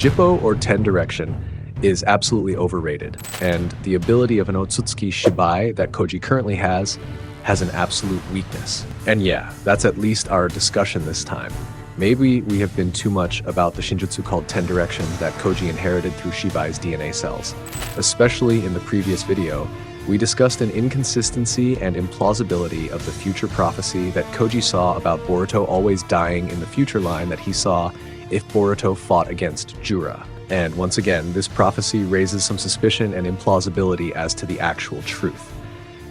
Jippo, or Ten Direction, is absolutely overrated, and the ability of an Otsutsuki Shibai that Koji currently has an absolute weakness. And yeah, that's at least our discussion this time. Maybe we have been too much about the Shinjutsu called Ten Direction that Koji inherited through Shibai's DNA cells. Especially in the previous video, we discussed an inconsistency and implausibility of the future prophecy that Koji saw about Boruto always dying in the future line that he saw if Boruto fought against Jura. And once again, this prophecy raises some suspicion and implausibility as to the actual truth.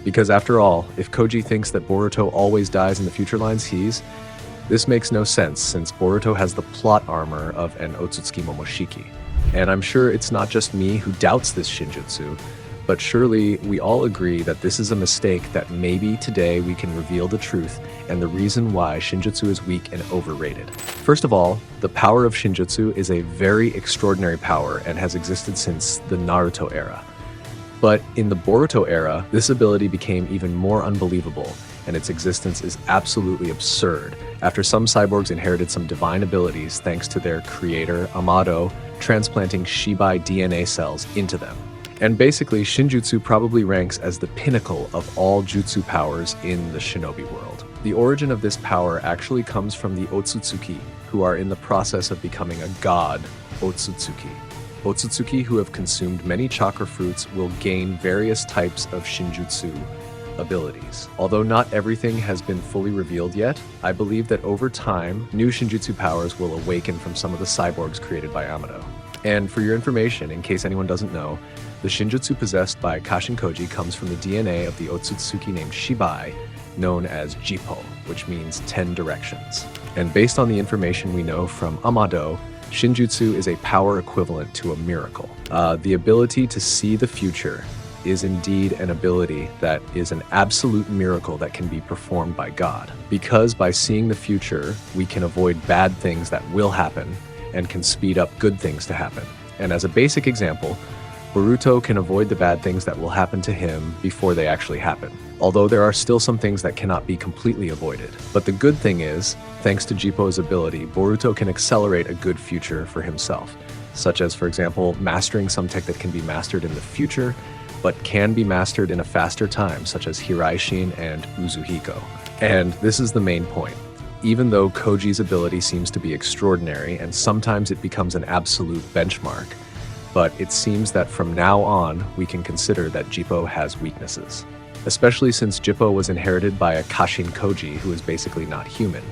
Because after all, if Koji thinks that Boruto always dies in the future lines this makes no sense since Boruto has the plot armor of an Otsutsuki Momoshiki. And I'm sure it's not just me who doubts this Shinjutsu, but surely we all agree that this is a mistake that maybe today we can reveal the truth and the reason why Shinjutsu is weak and overrated. First of all, the power of Shinjutsu is a very extraordinary power and has existed since the Naruto era. But in the Boruto era, this ability became even more unbelievable, and its existence is absolutely absurd after some cyborgs inherited some divine abilities thanks to their creator, Amado, transplanting Shibai DNA cells into them. And basically, Shinjutsu probably ranks as the pinnacle of all jutsu powers in the shinobi world. The origin of this power actually comes from the Otsutsuki, who are in the process of becoming a god, Otsutsuki. Otsutsuki who have consumed many chakra fruits will gain various types of Shinjutsu abilities. Although not everything has been fully revealed yet, I believe that over time, new Shinjutsu powers will awaken from some of the cyborgs created by Amado. And for your information, in case anyone doesn't know, the Shinjutsu possessed by Kashin Koji comes from the DNA of the Otsutsuki named Shibai, known as Jippo, which means 10 directions. And based on the information we know from Amado, Shinjutsu is a power equivalent to a miracle. The ability to see the future is indeed an ability that is an absolute miracle that can be performed by God. Because by seeing the future, we can avoid bad things that will happen and can speed up good things to happen. And as a basic example, Boruto can avoid the bad things that will happen to him before they actually happen. Although there are still some things that cannot be completely avoided. But the good thing is, thanks to Jippo's ability, Boruto can accelerate a good future for himself, such as, for example, mastering some tech that can be mastered in the future, but can be mastered in a faster time, such as Hiraishin and Uzuhiko. And this is the main point. Even though Koji's ability seems to be extraordinary, and sometimes it becomes an absolute benchmark, but it seems that from now on, we can consider that Jippo has weaknesses. Especially since Jippo was inherited by a Kashin Koji who is basically not human.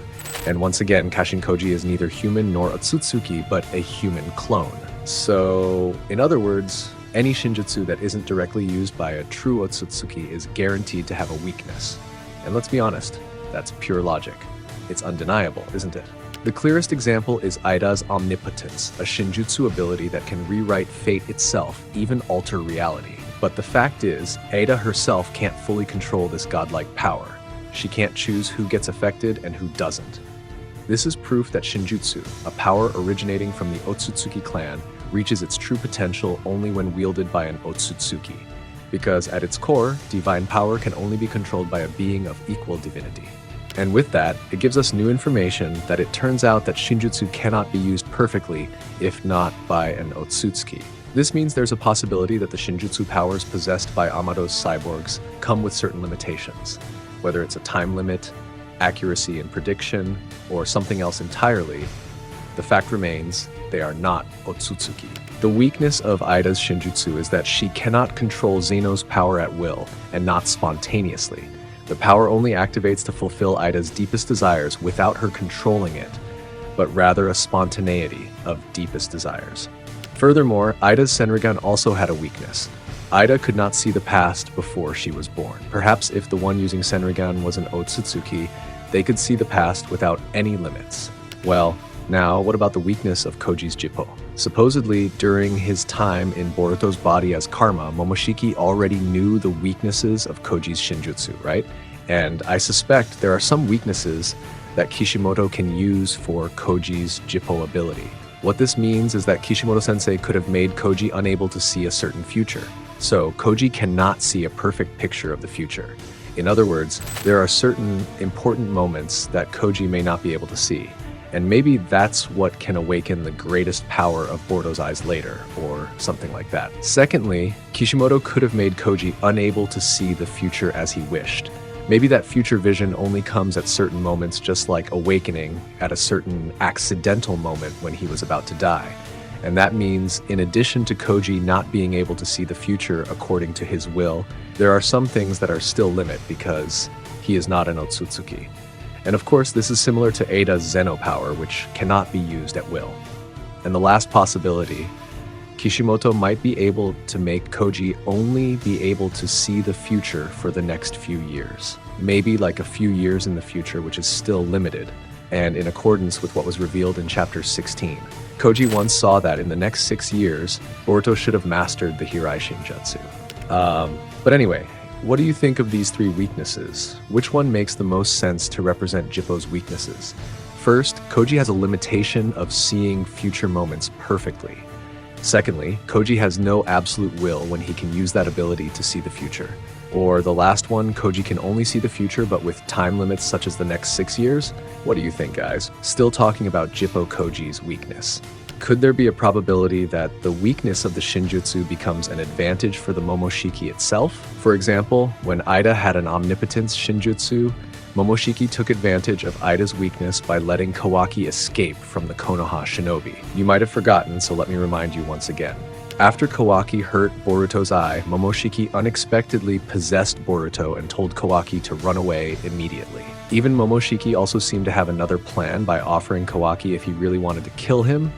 And once again, Kashin Koji is neither human nor Otsutsuki, but a human clone. So, in other words, any Shinjutsu that isn't directly used by a true Otsutsuki is guaranteed to have a weakness. And let's be honest, that's pure logic. It's undeniable, isn't it? The clearest example is Ida's omnipotence, a Shinjutsu ability that can rewrite fate itself, even alter reality. But the fact is, Ada herself can't fully control this godlike power. She can't choose who gets affected and who doesn't. This is proof that Shinjutsu, a power originating from the Otsutsuki clan, reaches its true potential only when wielded by an Otsutsuki. Because at its core, divine power can only be controlled by a being of equal divinity. And with that, it gives us new information that it turns out that Shinjutsu cannot be used perfectly if not by an Otsutsuki. This means there's a possibility that the Shinjutsu powers possessed by Amado's cyborgs come with certain limitations, whether it's a time limit, accuracy in prediction, or something else entirely. The fact remains, they are not Otsutsuki. The weakness of Ida's Shinjutsu is that she cannot control Zeno's power at will, and not spontaneously. The power only activates to fulfill Ida's deepest desires without her controlling it, but rather a spontaneity of deepest desires. Furthermore, Ida's Senrigan also had a weakness. Ida could not see the past before she was born. Perhaps if the one using Senrigan was an Otsutsuki, they could see the past without any limits. Well, now what about the weakness of Koji's Jippo? Supposedly, during his time in Boruto's body as Karma, Momoshiki already knew the weaknesses of Koji's Shinjutsu, right? And I suspect there are some weaknesses that Kishimoto can use for Koji's Jippo ability. What this means is that Kishimoto-sensei could have made Koji unable to see a certain future. So Koji cannot see a perfect picture of the future. In other words, there are certain important moments that Koji may not be able to see. And maybe that's what can awaken the greatest power of Boruto's eyes later, or something like that. Secondly, Kishimoto could have made Koji unable to see the future as he wished. Maybe that future vision only comes at certain moments, just like awakening at a certain accidental moment when he was about to die. And that means, in addition to Koji not being able to see the future according to his will, there are some things that are still limit because he is not an Otsutsuki. And of course, this is similar to Ada's Zeno power, which cannot be used at will. And the last possibility, Kishimoto might be able to make Koji only be able to see the future for the next few years. Maybe like a few years in the future, which is still limited, and in accordance with what was revealed in chapter 16. Koji once saw that in the next 6 years, Boruto should have mastered the Hirai Shinjutsu. But anyway, what do you think of these 3 weaknesses? Which one makes the most sense to represent Jippo's weaknesses? First, Koji has a limitation of seeing future moments perfectly. Secondly, Koji has no absolute will when he can use that ability to see the future. Or the last one, Koji can only see the future but with time limits such as the next 6 years? What do you think, guys? Still talking about Jippo Koji's weakness. Could there be a probability that the weakness of the Shinjutsu becomes an advantage for the Momoshiki itself? For example, when Ida had an omnipotence Shinjutsu, Momoshiki took advantage of Ida's weakness by letting Kawaki escape from the Konoha shinobi. You might have forgotten, so let me remind you once again. After Kawaki hurt Boruto's eye, Momoshiki unexpectedly possessed Boruto and told Kawaki to run away immediately. Even Momoshiki also seemed to have another plan by offering Kawaki, if he really wanted to kill him,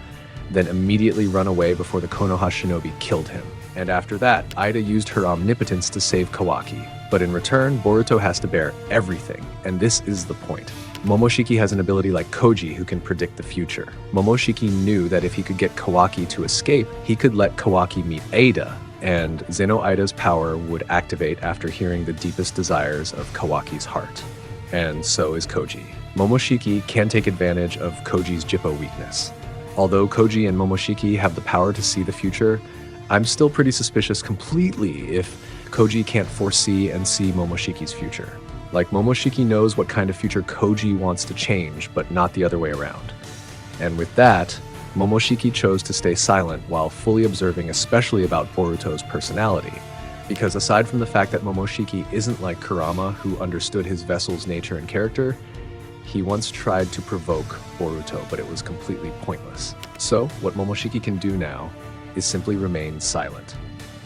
then immediately run away before the Konoha shinobi killed him. And after that, Ida used her omnipotence to save Kawaki. But in return, Boruto has to bear everything, and this is the point. Momoshiki has an ability like Koji who can predict the future. Momoshiki knew that if he could get Kawaki to escape, he could let Kawaki meet Ada, and Zeno Ida's power would activate after hearing the deepest desires of Kawaki's heart. And so is Koji. Momoshiki can take advantage of Koji's Jippo weakness. Although Koji and Momoshiki have the power to see the future, I'm still pretty suspicious completely if Koji can't foresee and see Momoshiki's future. Like, Momoshiki knows what kind of future Koji wants to change, but not the other way around. And with that, Momoshiki chose to stay silent while fully observing, especially about Boruto's personality. Because aside from the fact that Momoshiki isn't like Kurama, who understood his vessel's nature and character, he once tried to provoke Boruto, but it was completely pointless. So, what Momoshiki can do now is simply remain silent.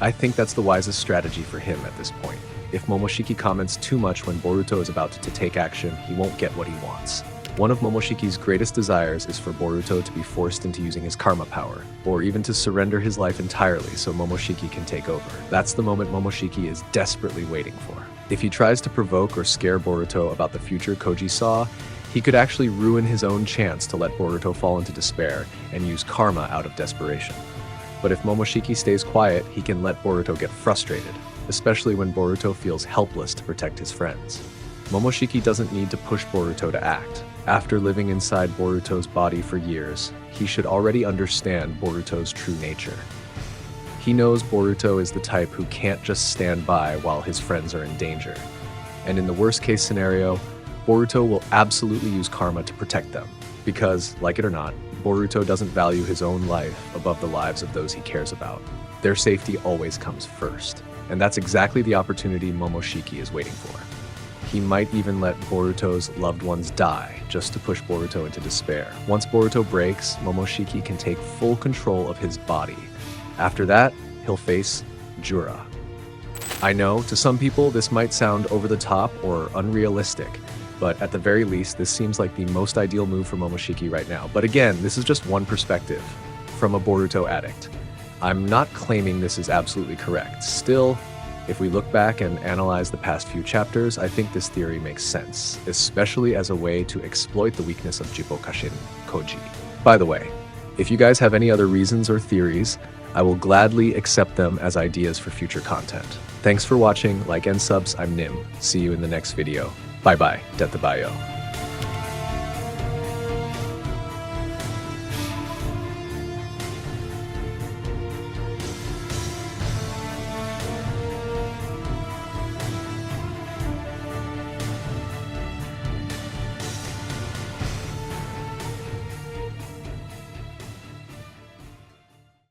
I think that's the wisest strategy for him at this point. If Momoshiki comments too much when Boruto is about to take action, he won't get what he wants. One of Momoshiki's greatest desires is for Boruto to be forced into using his karma power, or even to surrender his life entirely so Momoshiki can take over. That's the moment Momoshiki is desperately waiting for. If he tries to provoke or scare Boruto about the future Koji saw, he could actually ruin his own chance to let Boruto fall into despair and use karma out of desperation. But if Momoshiki stays quiet, he can let Boruto get frustrated, especially when Boruto feels helpless to protect his friends. Momoshiki doesn't need to push Boruto to act. After living inside Boruto's body for years, he should already understand Boruto's true nature. He knows Boruto is the type who can't just stand by while his friends are in danger. And in the worst case scenario, Boruto will absolutely use karma to protect them. Because, like it or not, Boruto doesn't value his own life above the lives of those he cares about. Their safety always comes first. And that's exactly the opportunity Momoshiki is waiting for. He might even let Boruto's loved ones die just to push Boruto into despair. Once Boruto breaks, Momoshiki can take full control of his body. After that, he'll face Jura. I know, to some people, this might sound over the top or unrealistic, but at the very least, this seems like the most ideal move for Momoshiki right now. But again, this is just one perspective from a Boruto addict. I'm not claiming this is absolutely correct. Still, if we look back and analyze the past few chapters, I think this theory makes sense, especially as a way to exploit the weakness of Jippo Kashin Koji. By the way, if you guys have any other reasons or theories, I will gladly accept them as ideas for future content. Thanks for watching, like and subs, I'm Nim. See you in the next video. Bye bye, Detabayo.